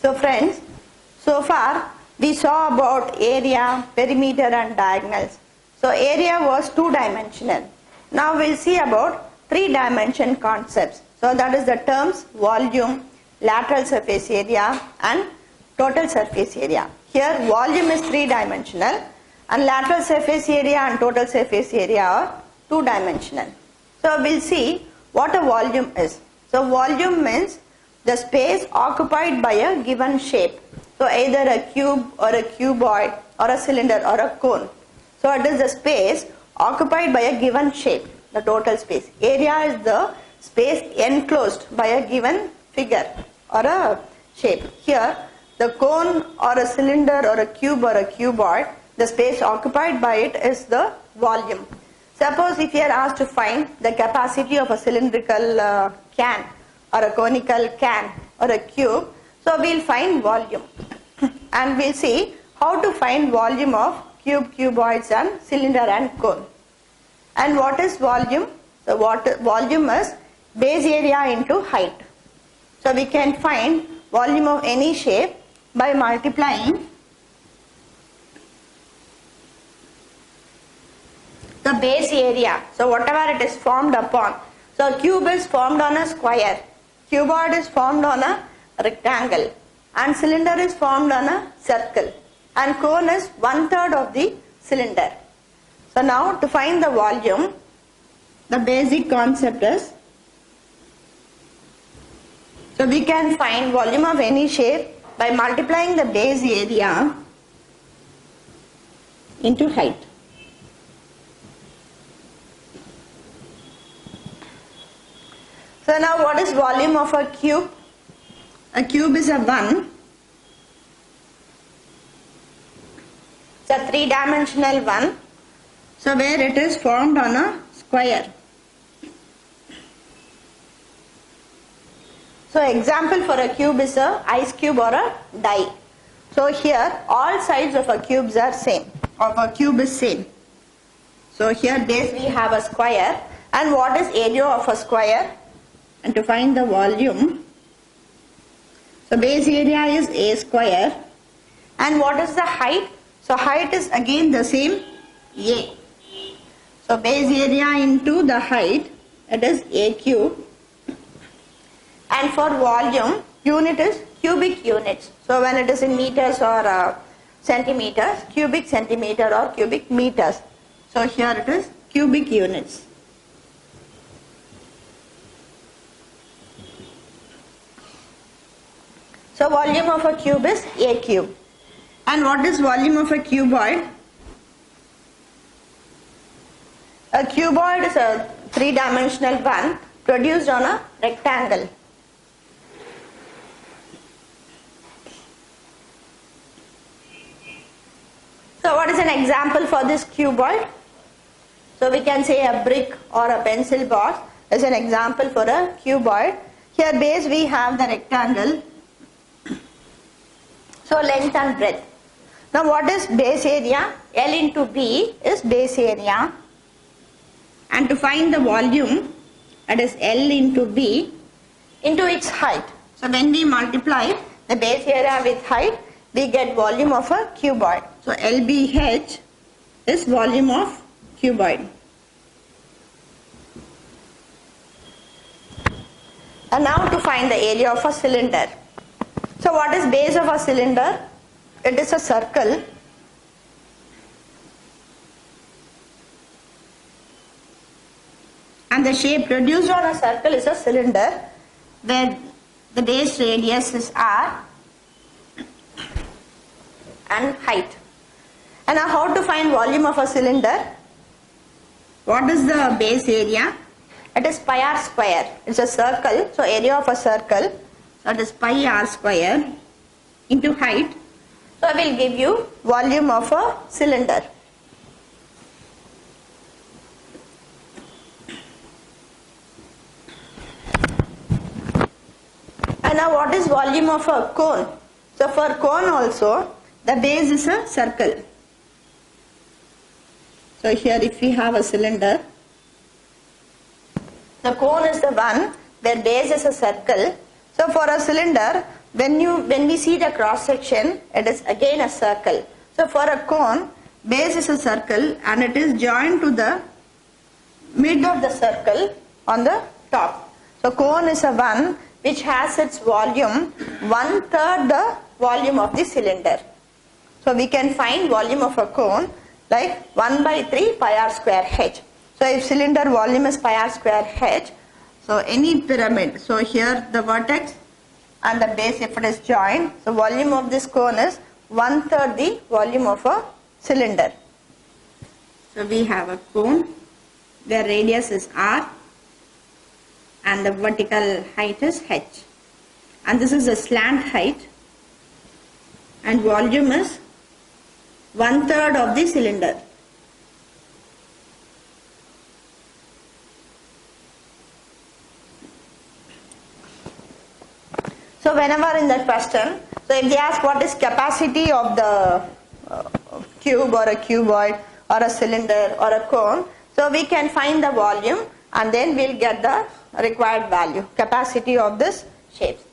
So friends, so far we saw about area, perimeter and diagonals. So area was two-dimensional. Now we'll see about three-dimension concepts. So that is the terms volume, lateral surface area and total surface area. Here volume is three-dimensional and lateral surface area and total surface area are two-dimensional. So we'll see what a volume is. So volume means the space occupied by a given shape. So either a cube or a cuboid or a cylinder or a cone. So it is the space occupied by a given shape, the total space. Area is the space enclosed by a given figure or a shape. Here the cone or a cylinder or a cube or a cuboid, the space occupied by it is the volume. Suppose if you are asked to find the capacity of a cylindrical can or a conical can or a cube, so we will find volume and we will see how to find volume of cube, cuboids and cylinder and cone. And what is volume? So volume is base area into height. So we can find volume of any shape by multiplying the base area. So whatever it is formed upon. So cube is formed on a square, cuboid is formed on a rectangle and cylinder is formed on a circle and cone is 1/3 of the cylinder. So now to find the volume, the basic concept is, so we can find volume of any shape by multiplying the base area into height. So now what is volume of a cube? A cube is a 1. It's a three-dimensional one. So where it is formed on a square. So example for a cube is a ice cube or a die. So here all sides of a cube are same. Of a cube is same. So here base we have a square. And what is area of a square? And to find the volume, so base area is a square. And what is the height? So height is again the same, a. So base area into the height, it is a cube. And for volume, unit is cubic units. So when it is in meters or centimeters, cubic centimeter or cubic meters. So here it is cubic units. So volume of a cube is a cube. And what is volume of a cuboid? A cuboid is a three-dimensional one produced on a rectangle. So what is an example for this cuboid? So we can say a brick or a pencil box is an example for a cuboid. Here base we have the rectangle. So length and breadth. Now what is base area? L into B is base area. And to find the volume, that is L into B into its height. So when we multiply the base area with height, we get volume of a cuboid. So LBH is volume of cuboid. And now to find the area of a cylinder. So what is base of a cylinder? It is a circle. And the shape produced on a circle is a cylinder where the base radius is R and height. And now how to find volume of a cylinder? What is the base area? It is pi r square. It's a circle. So area of a circle. That is pi r square into height. So I will give you volume of a cylinder. And now what is volume of a cone? So for cone also, the base is a circle. So here if we have a cylinder, the cone is the one where base is a circle. So for a cylinder, when we see the cross section, it is again a circle. So for a cone, base is a circle and it is joined to the mid of the circle on the top. So cone is a one which has its volume 1/3 the volume of the cylinder. So we can find volume of a cone like 1/3 pi r square h. So if cylinder volume is pi r square h, so any pyramid, so here the vertex and the base if it is joined, so volume of this cone is 1/3 the volume of a cylinder. So we have a cone where radius is r and the vertical height is h, and this is the slant height, and volume is 1/3 of the cylinder. So whenever in the question, so if they ask what is capacity of the cube or a cuboid or a cylinder or a cone, so we can find the volume and then we'll get the required value, capacity of this shapes.